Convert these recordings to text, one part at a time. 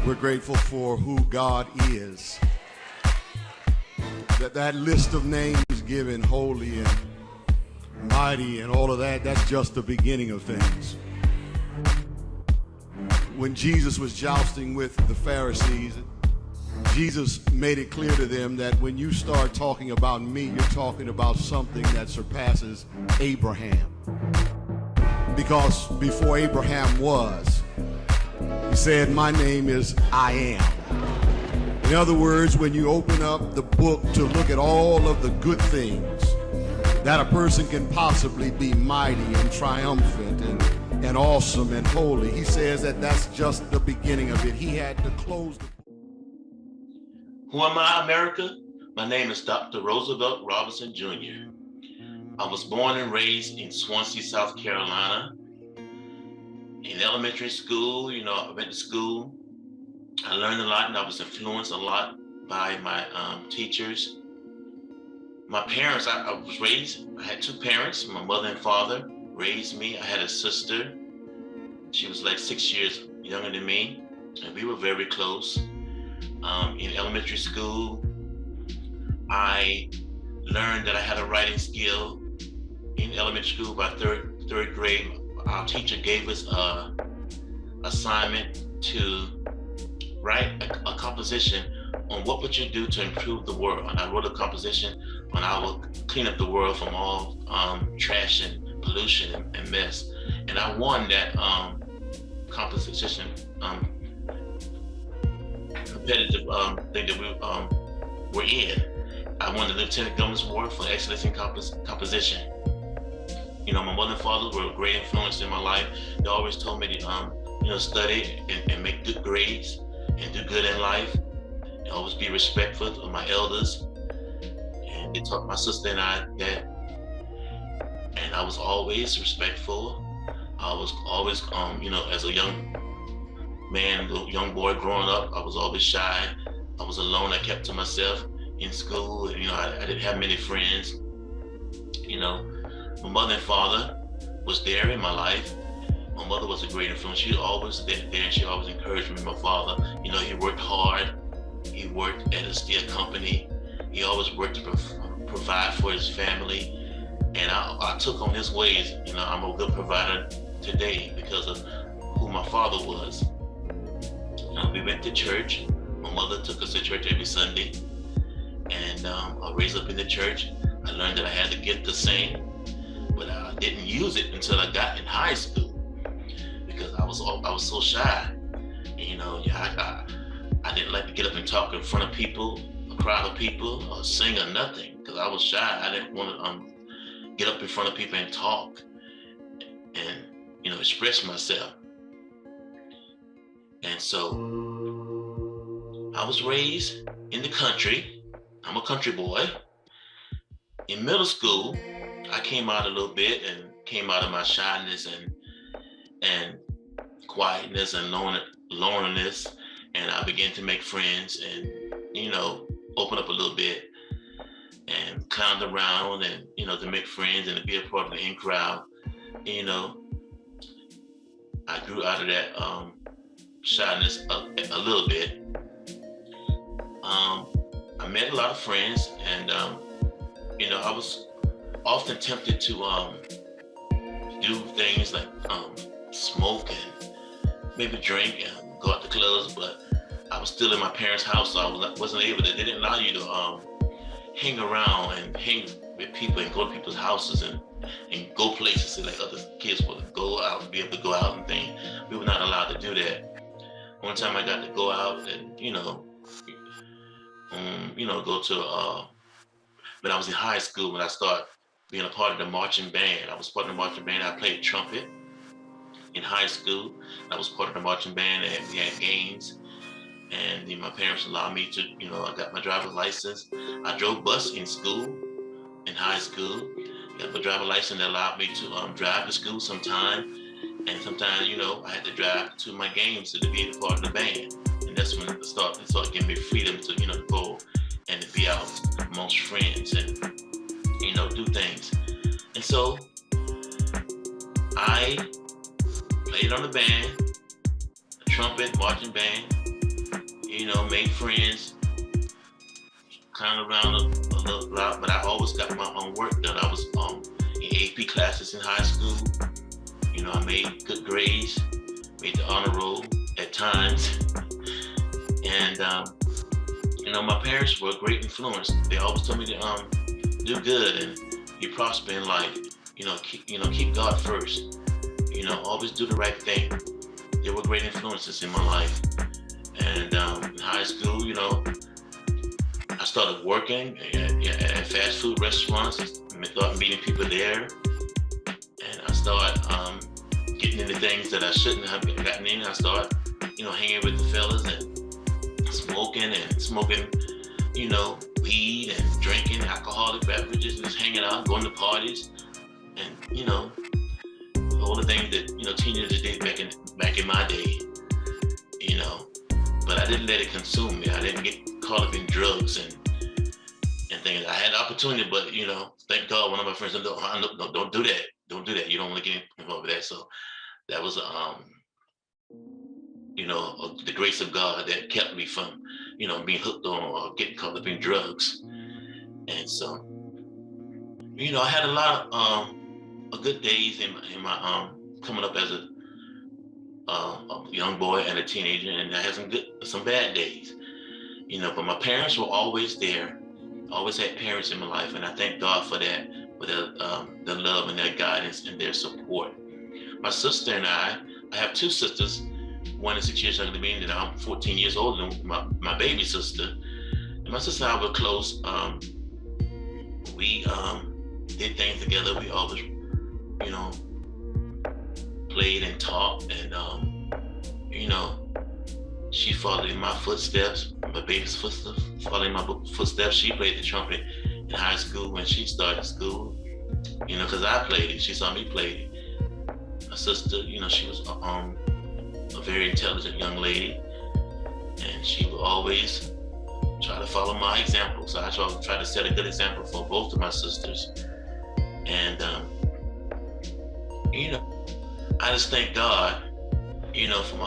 We're grateful for who God is. That list of names given, holy and mighty and all of that, that's just the beginning of things. When Jesus was jousting with the Pharisees, Jesus made it clear to them that when you start talking about me, you're talking about something that surpasses Abraham. Because before Abraham was, he said, my name is I am. In other words, when you open up the book to look at all of the good things that a person can possibly be, mighty and triumphant and awesome and holy, he says that that's just the beginning of it. He had to close the book. Who am I, America? My name is Dr. Roosevelt Robinson Jr. I was born and raised in Swansea, South Carolina. In elementary school, I went to school. I learned a lot and I was influenced a lot by my teachers. My parents, I was raised, I had two parents, my mother and father raised me. I had a sister. She was like 6 years younger than me, and we were very close. In elementary school, I learned that I had a writing skill. In elementary school, by third grade, our teacher gave us an assignment to write a composition on what would you do to improve the world. And I wrote a composition on how I would clean up the world from all trash and pollution and mess. And I won that composition competitive thing that we were in. I won the Lieutenant Governor's Award for excellence in composition. My mother and father were a great influence in my life. They always told me to, study and make good grades and do good in life. And always be respectful of my elders. And they taught my sister and I that. And I was always respectful. I was always, as a young man, young boy growing up, I was always shy. I was alone. I kept to myself in school. I didn't have many friends. My mother and father was there in my life. My mother was a great influence. She was always there and she always encouraged me. My father, he worked hard. He worked at a steel company. He always worked to provide for his family. And I took on his ways. I'm a good provider today because of who my father was. We went to church. My mother took us to church every Sunday. And I was raised up in the church. I learned that I had the gift to sing, but I didn't use it until I got in high school because I was so shy. I didn't like to get up and talk in front of people, a crowd of people, or sing or nothing because I was shy. I didn't want to get up in front of people and talk and express myself. And so I was raised in the country. I'm a country boy. In middle school, I came out a little bit and came out of my shyness and quietness and loneliness, and I began to make friends and open up a little bit and clown around and to make friends and to be a part of the in crowd. I grew out of that shyness a little bit. I met a lot of friends, and I was often tempted to do things like smoke and maybe drink and go out to clubs, but I was still in my parents' house, so I wasn't able to. They didn't allow you to hang around and hang with people and go to people's houses and go places like other kids would go out and be able to go out and things. We were not allowed to do that. One time I got to go out and go to when I was in high school, when I started being a part of the marching band. I was part of the marching band. I played trumpet in high school. I was part of the marching band, and we had games. And my parents allowed me to, I got my driver's license. I drove bus in school, in high school. Got my driver's license that allowed me to drive to school sometime. And sometimes, I had to drive to my games to be a part of the band. And that's when it started giving me freedom to, go and to be out amongst friends and, do things. And so I played on the band, the trumpet, marching band, made friends, kind of around a little lot, but I always got my own work done. I was in AP classes in high school. I made good grades, made the honor roll at times. And, my parents were a great influence. They always told me to do good and you prosper in life. Keep God first. Always do the right thing. They were great influences in my life. And in high school, I started working at fast food restaurants. I started meeting people there. And I started getting into things that I shouldn't have gotten in. I started, hanging with the fellas and smoking, weed and drinking alcoholic beverages and just hanging out, going to parties, and all the things that teenagers did back in my day. But I didn't let it consume me. I didn't get caught up in drugs and things. I had the opportunity, but thank God, one of my friends said, no, don't do that. Don't do that. You don't want to get involved with that. So that was the grace of God that kept me from being hooked on or getting caught up in drugs. And so I had a lot of good days in my coming up as a young boy and a teenager, and I had some bad days, but my parents were always there. Always had parents in my life, and I thank God for that, for their love and their guidance and their support. My sister and I have two sisters. One is 6 years younger than me, and I'm 14 years older than my baby sister. And my sister and I were close. We did things together. We always, played and talked, and she followed in my footsteps. My baby's footsteps, following my footsteps. She played the trumpet in high school when she started school. Because I played it. She saw me play it. My sister, she was a very intelligent young lady, and she would always try to follow my example. So I try to set a good example for both of my sisters. And I just thank God, for my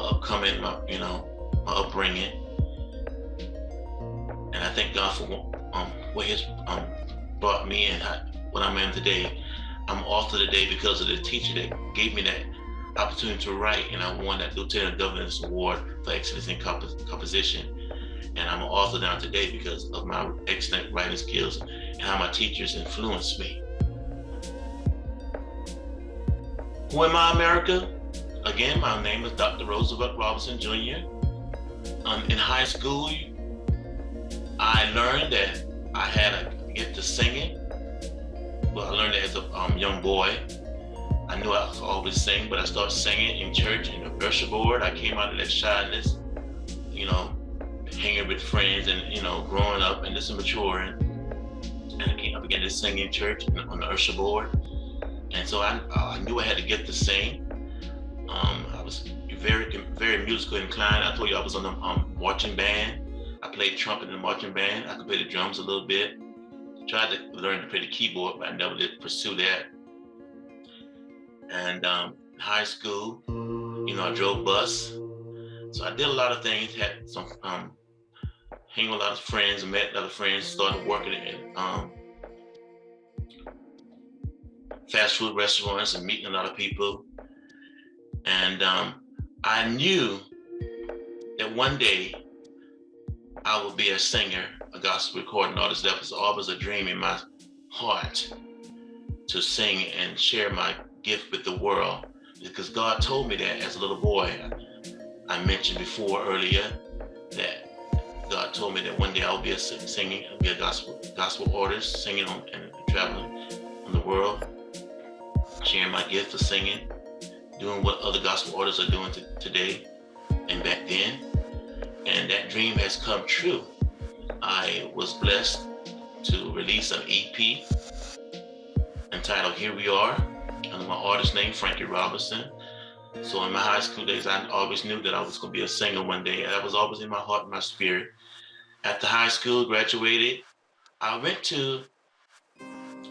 upbringing, and I thank God for where He's brought me and what I'm in today. I'm author today because of the teacher that gave me that opportunity to write, and I won that Lieutenant Governor's Award for Excellence in Composition. And I'm an author now today because of my excellent writing skills and how my teachers influenced me. Who am I, America? Again, my name is Dr. Roosevelt Robinson Jr. In high school, I learned that I had a gift to singing. Well, I learned that as a young boy. I knew I could always sing, but I started singing in church in the usher board. I came out of that shyness, hanging with friends and, growing up and just maturing. And I began to sing in church on the usher board. And so I knew I had to get to sing. I was very, very musical inclined. I told you I was on the marching band. I played trumpet in the marching band. I could play the drums a little bit. Tried to learn to play the keyboard, but I never did pursue that. And in high school, I drove bus. So I did a lot of things, had some, hanging with a lot of friends, met a lot of friends, started working in fast food restaurants and meeting a lot of people. And I knew that one day I would be a singer, a gospel recording artist. That was always a dream in my heart, to sing and share my gift with the world, because God told me that as a little boy. I mentioned before earlier that God told me that one day I'll be singing, I'll be a gospel artist, singing and traveling on the world, sharing my gift of singing, doing what other gospel artists are doing today and back then. And that dream has come true. I was blessed to release an EP entitled Here We Are, under my artist name, Frankie Robinson. So in my high school days, I always knew that I was going to be a singer one day. That was always in my heart and my spirit. After high school, graduated, I went to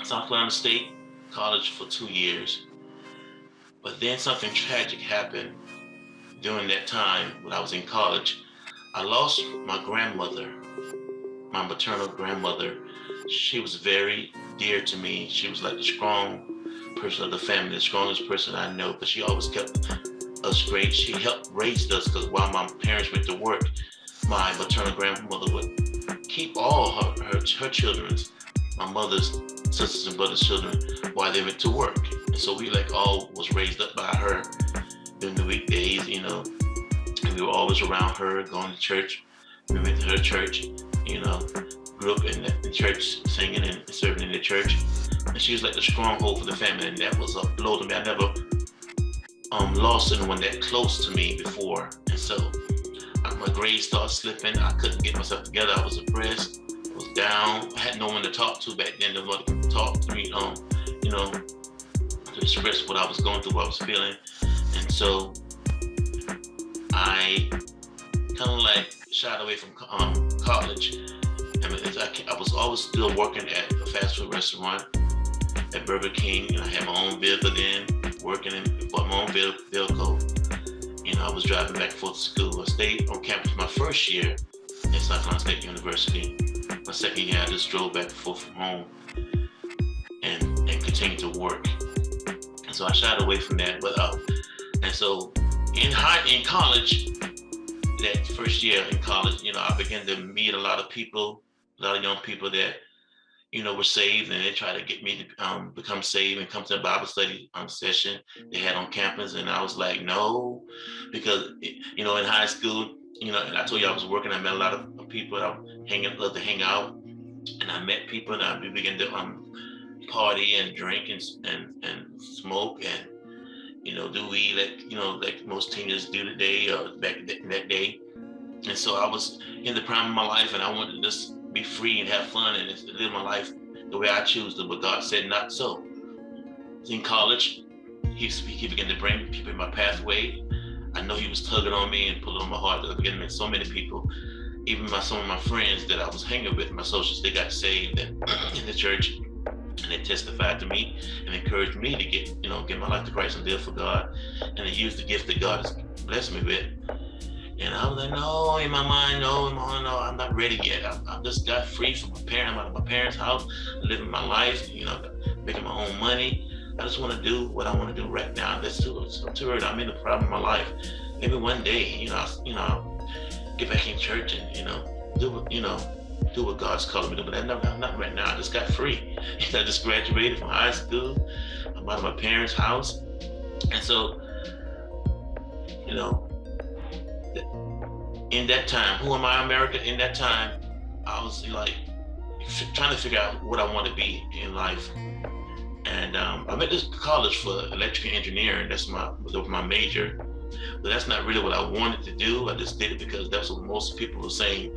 South Carolina State College for 2 years. But then something tragic happened during that time when I was in college. I lost my grandmother, my maternal grandmother. She was very dear to me. She was like the strong person of the family, the strongest person I know, but she always kept us great. She helped raise us because while my parents went to work, my maternal grandmother would keep all her children's, my mother's sisters and brothers' children while they went to work. And so we like all was raised up by her during the weekdays, and we were always around her, going to church. We went to her church, grew up in the church, singing and serving in the church. And she was like the stronghold for the family, and that was a blow to me. I never lost anyone that close to me before. And so my grades started slipping. I couldn't get myself together. I was depressed. I was down. I had no one to talk to back then. No one to talk to me, to express what I was going through, what I was feeling. And so I kind of like shied away from college. I was always still working at a fast food restaurant at Burger King, and I had my own vehicle then, working and bought my own vehicle. I was driving back and forth to school. I stayed on campus my first year at South Carolina State University. My second year, I just drove back and forth from home and continued to work. And so I shied away from that. And so in college, that first year in college, I began to meet a lot of people, a lot of young people that, were saved, and they tried to get me to become saved and come to a Bible study session they had on campus. And I was like, no, because, in high school, and I told you I was working, I met a lot of people that I loved to hang out, and I met people, and we began to party and drink and smoke and, do weed like most teenagers do today or back in that day. And so I was in the prime of my life, and I wanted to just be free and have fun and just live my life the way I choose to, but God said not so. In college, he began to bring people in my pathway. I know he was tugging on me and pulling on my heart. I began to meet so many people, even some of my friends that I was hanging with, my associates, they got saved in the church, and they testified to me and encouraged me to get my life to Christ and live for God, and they used the gift that God has blessed me with. And I was like, no, in my mind, no, I'm not ready yet. I just got free from my parents. I'm out of my parents' house, living my life, making my own money. I just want to do what I want to do right now. That's too early. I'm in the prime of my life. Maybe one day, I'll get back in church and, do what God's calling me to do. But not right now. I just got free. I just graduated from high school. I'm out of my parents' house. And so, in that time, who am I, America? In that time, I was like trying to figure out what I want to be in life. And I went to college for electrical engineering. That was my major. But that's not really what I wanted to do. I just did it because that's what most people were saying.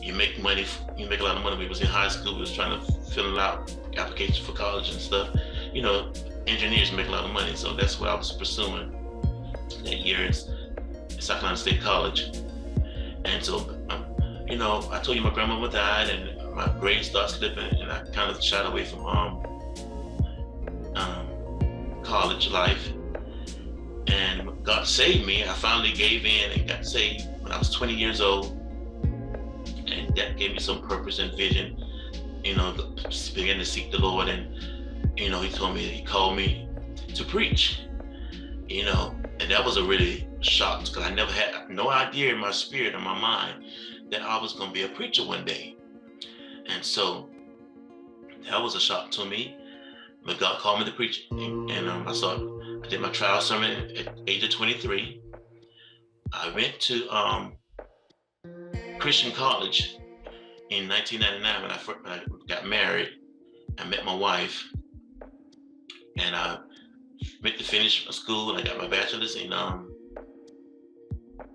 You make money, you make a lot of money. We was in high school, we was trying to fill out applications for college and stuff. Engineers make a lot of money. So that's what I was pursuing that year at South Carolina State College. And so, I told you my grandmama died, and my grades started slipping, and I kind of shied away from college life. And God saved me. I finally gave in and got saved when I was 20 years old, and that gave me some purpose and vision. Began to seek the Lord, and He called me to preach. And that was a really shock, because I never had no idea in my spirit or my mind that I was going to be a preacher one day. And so that was a shock to me. But God called me to preach, and I did my trial sermon at the age of 23. I went to Christian college in 1999 when I got married. I met my wife, and I went to finish school, and I got my bachelor's in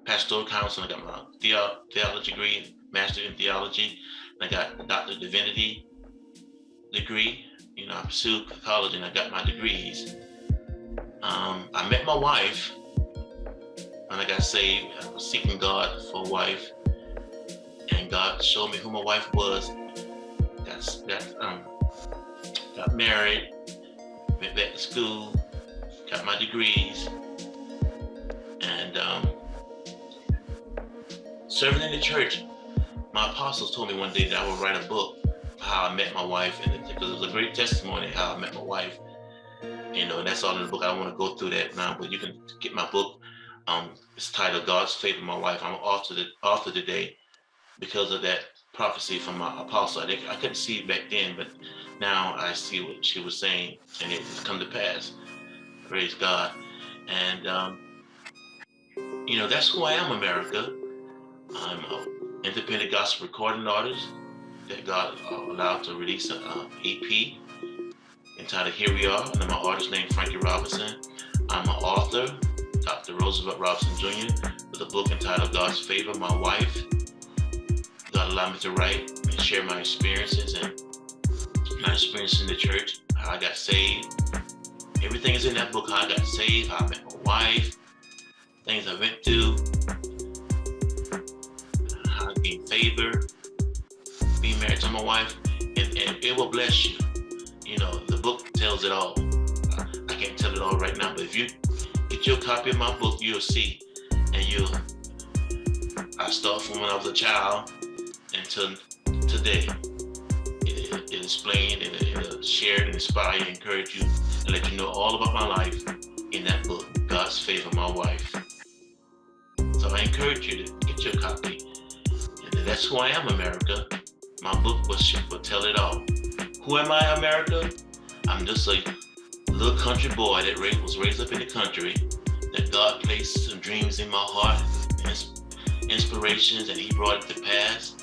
pastoral counseling. I got my theology degree, master in theology, and I got a doctor of divinity degree. I pursued college, and I got my degrees. I met my wife when I got saved. I was seeking God for a wife, and God showed me who my wife was. Got married, went back to school, got my degrees, and serving in the church, my apostles told me one day that I would write a book how I met my wife, and because it was a great testimony how I met my wife. You know, and that's all in the book. I don't want to go through that now, but you can get my book. It's titled God's Favor My Wife. I'm an author today because of that prophecy from my apostle. I couldn't see it back then, but now I see what she was saying, and it has come to pass. Praise God. And, you know, that's who I am, America. I'm an independent gospel recording artist that God allowed to release an EP entitled Here We Are, and I'm an artist named Frankie Robinson. I'm an author, Dr. Roosevelt Robinson Jr., with a book entitled God's Favor My Wife. God allowed me to write and share my experiences and my experiences in the church, how I got saved. Everything is in that book, how I got saved, how I met my wife, things I went through, how I gained favor, being married to my wife, and it will bless you. You know, the book tells it all. I can't tell it all right now, but if you get your copy of my book, you'll see. And I start from when I was a child until today. It explained and it'll share and inspire and encourage you and let you know all about my life in that book, God's Favor My Wife. So I encourage you to get your copy. And that's who I am, America. My book will tell it all. Who am I, America? I'm just a little country boy that was raised up in the country, that God placed some dreams in my heart, inspirations, and He brought it to pass.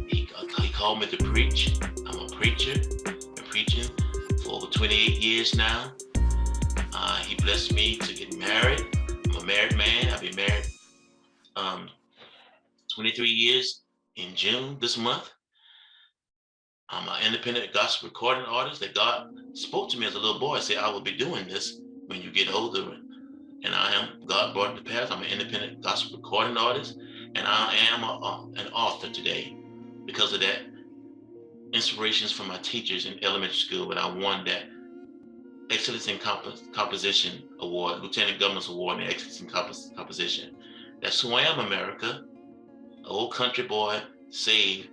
He called me to preach. I'm a preacher. Been preaching for over 28 years now. He blessed me to get married. I'm a married man. I've been married 23 years in June this month. I'm an independent gospel recording artist that God spoke to me as a little boy. Said, I will be doing this when you get older. And I am. God brought it to pass. I'm an independent gospel recording artist. And I am an author today. Because of that, inspirations from my teachers in elementary school, but I won that Excellence in Composition Award, Lieutenant Governor's Award in Excellence in Composition. That's who I am, America. An old country boy, saved,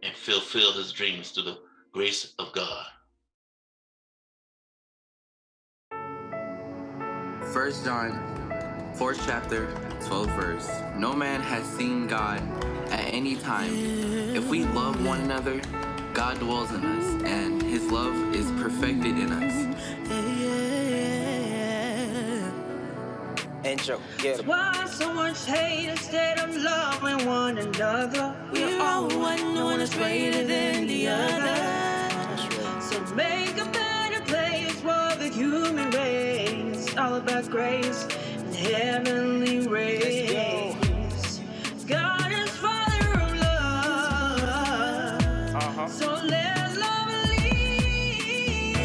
and fulfill his dreams through the grace of God. 1 John, 4th chapter, 12th verse. No man has seen God at any time. If we love one another, God dwells in us, and His love is perfected in us. Intro, get it. Why so much hate instead of loving one another? We're all one, no one is greater than the other. So make a better place for the human race. All about grace and heavenly rays. God is Father of love. So let love lead.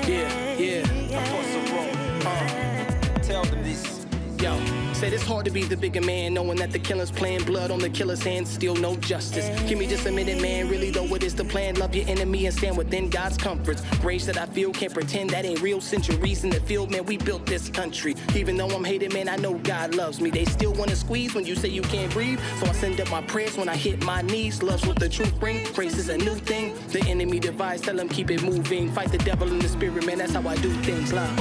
Yeah, I'm for some wrong. Tell them this. Yo, said it's hard to be the bigger man, knowing that the killer's playing blood on the killer's hands, still no justice. Give me just a minute, man, really though what is the plan? Love your enemy and stand within God's comforts. Grace that I feel, can't pretend that ain't real. Centuries in the field, man, we built this country. Even though I'm hated, man, I know God loves me. They still wanna squeeze when you say you can't breathe, so I send up my prayers when I hit my knees. Love's what the truth brings, grace is a new thing. The enemy divides, tell them keep it moving. Fight the devil in the spirit, man, that's how I do things. Love.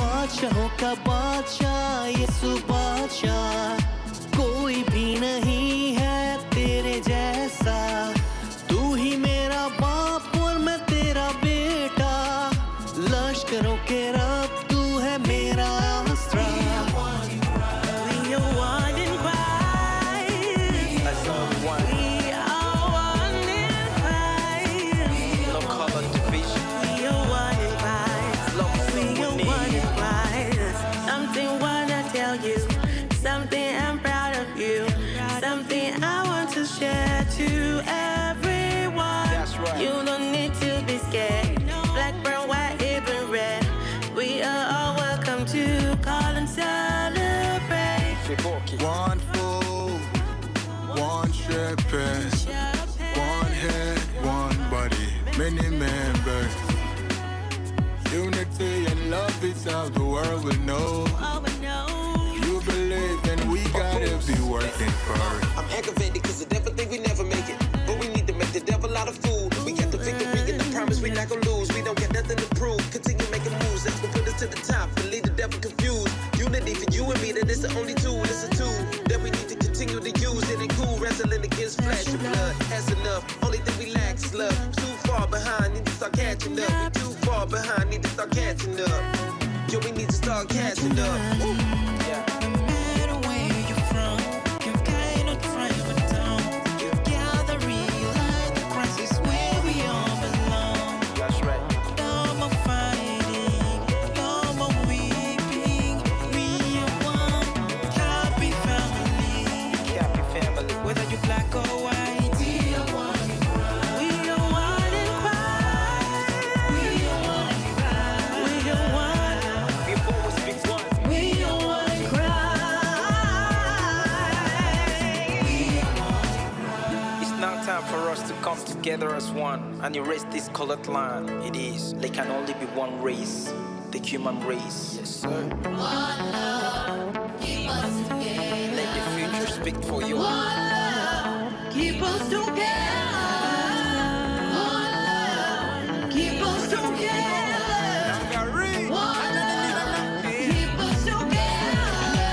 कोई भी नहीं है तेरे जैसा तू ही मेरा बाप और मैं तेरा बेटा लश्करों के रब तू है मेरा आसरा We are one in Christ. That's all we want. We are one in Christ. No color division. We are one in Christ. Love We we are need. one in Christ. Something wanna tell you. Something I'm proud of you. Something I want to share to everyone. That's right. You don't need to be scared. Black, brown, white, even red. We are all welcome to call and celebrate. One food, one shepherd, one head, one body, many members. Unity and love is how the world will know. Oh, no. working for it. I'm aggravated cause the devil think we never make it. But we need to make the devil out of fool. We got the victory and the promise we not gonna lose. We don't got nothing to prove. Continue making moves, that's gonna put us to the top and leave the devil confused. Unity for you and me, that is the only tool. It's a tool that we need to continue to use. It ain't cool wrestling against flesh and blood. That's enough. Only thing we lack is love. Too far behind, need to start catching up. We too far behind, need to start catching up. Yo, we need to start catching up. Woo. Yeah. For us to come together as one and erase this colored line. It is, there can only be one race, the human race. Yes, sir. One love, keep us together. Let the future speak for you. One love, keep us together. One love, keep us together. One love, keep us together.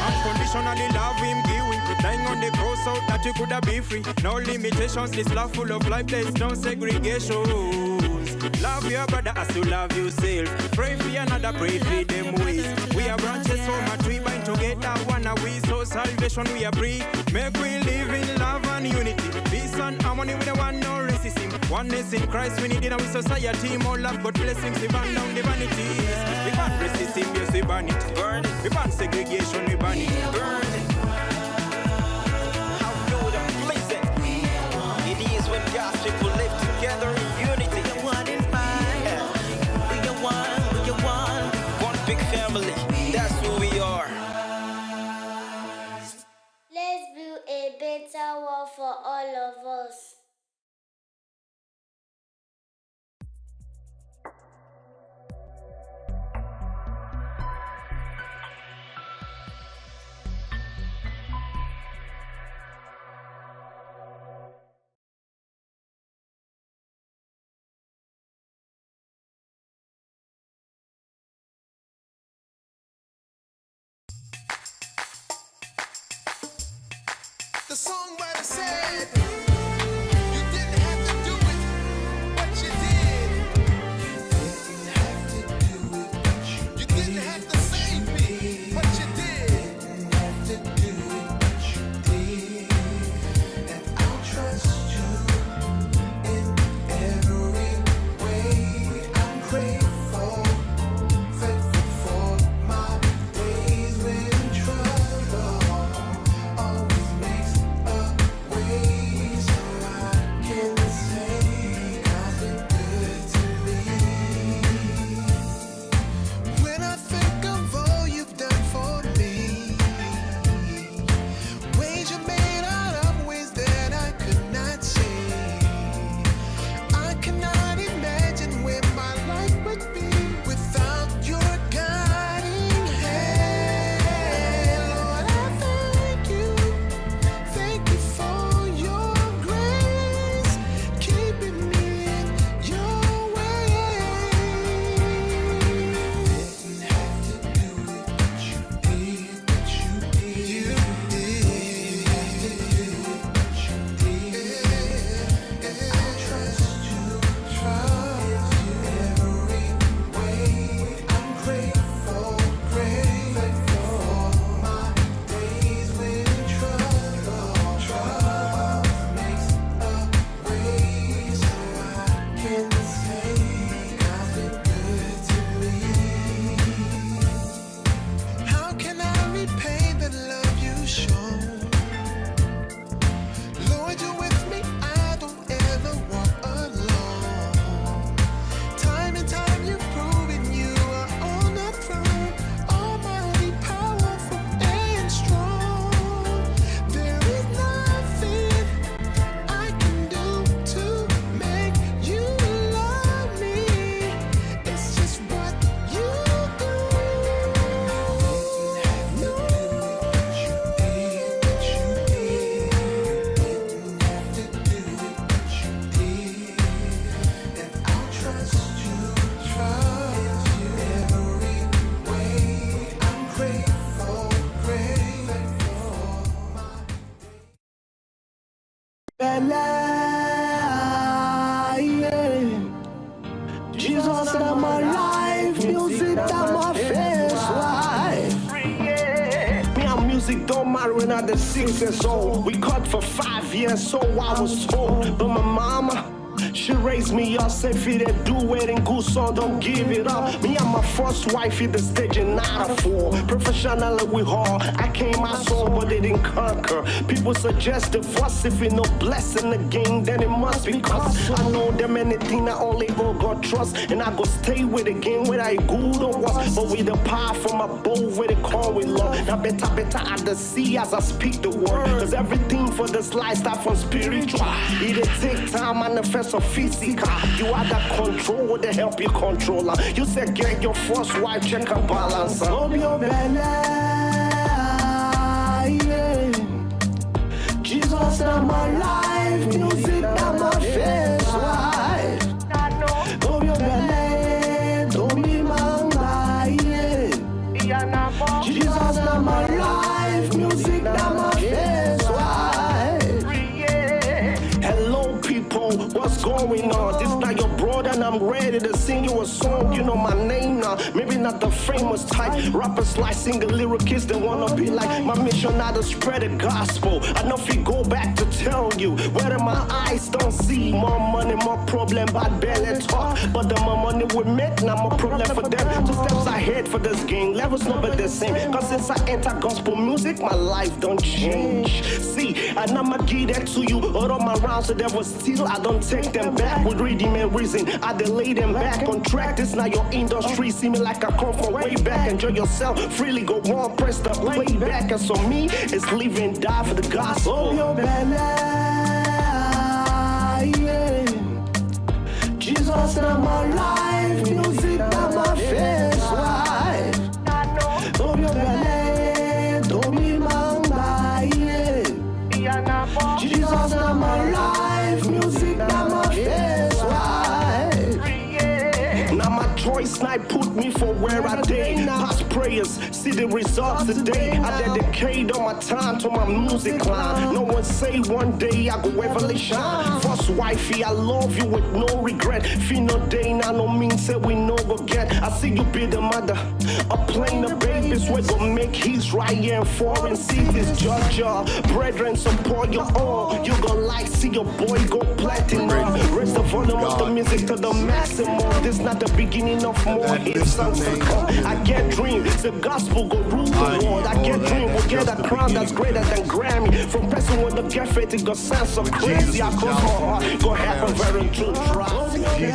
Unconditionally love him, give him. Dying on the cross so that you could have been free. No limitations, this love full of life, there is no segregations. Love your brother as you love yourself. Pray for another, pray for them ways. We are branches so much, we bind together, one are we, so salvation we are free. Make we live in love and unity. Peace and harmony, we don't want no racism. Oneness in Christ, we need in our society. More love, God blessings, we burn down the vanities. We ban racism, yes, we ban it. Burn it. We ban segregation, we ban it. Burn it. When God's people live together in unity. We are one in five. We are one, we are one. One big family, that's who we are. Let's build a better world for all of us. The songwriter said, you didn't have to do it, but you did. You didn't have to save me, but you did. And I'll trust you in every way. I'm grateful, thankful for my days when trouble always makes a way. Jesus in my life, music that my face life. Me and music don't matter when I'm 6 years old. We cut for 5 years, so I was told. But my mama, she raised me up, said if you didn't do it in good song, don't give it up. Me and my first wife hit the stage in 94. Professionally we hard, I came my soul, but they didn't conquer. People suggest divorce if you no blessing the game, then it must be cause I know them anything I only God trust, and I go stay with the game whether I good or what. But with the power from above, where they call with love. Now better I the see as I speak the word, cause everything for this life start from spiritual. It'll take time, manifest or physical. You are the control to help you controller. You said get your first wife, check her balance. Love your belly, yeah. Jesus in my life, music in my face life. Love your belly, don't be manga, yeah. Jesus in my life, music in my face life. Hello people, what's going on? This not your brother and I'm ready to sing you a song. You know my name now, maybe not the famous type. Rappers like single lyricists, they wanna be like. My mission now to spread the gospel. I know if you go back to tell you, whether my eyes don't see. More money, more problem, bad belly talk. But the more money we make, now more problem for them. 2 steps ahead for this game, levels not but the same. Cause since I enter gospel music, my life don't change. See, and I'ma give that to you. All of my rounds, so there was still, I don't take them back. With rhythm and reason, I delay them back on track. This not your industry, see me like I come from way back. Enjoy yourself, freely go on, press the playback. And so me, it's live and die for the gospel. Oh, your belly, yeah. Jesus in my life, music in my face life. Oh, your belly, don't be manga, yeah. Jesus in my life, music in my face life. Now my choice night put me for where I did. Past prayers, see the results today. I dedicate all my time to my music line. No one say one day I go ever shine. First wifey, I love you with no regret. Feel no day now, no means say we no go get. I see you be the mother, a plane of babies. We gon' make his right here in foreign cities. Georgia, brethren, support your own. You gon' like see your boy go platinum. Raise the volume of the music to the maximum. This not the beginning of more hits songs to come. I get dreams, the gospel go rule the world. I get dream, we'll get a crown that's greater than Grammy. From person with the get faith, it go sound so crazy. I cross my heart, go happen very true. Trust.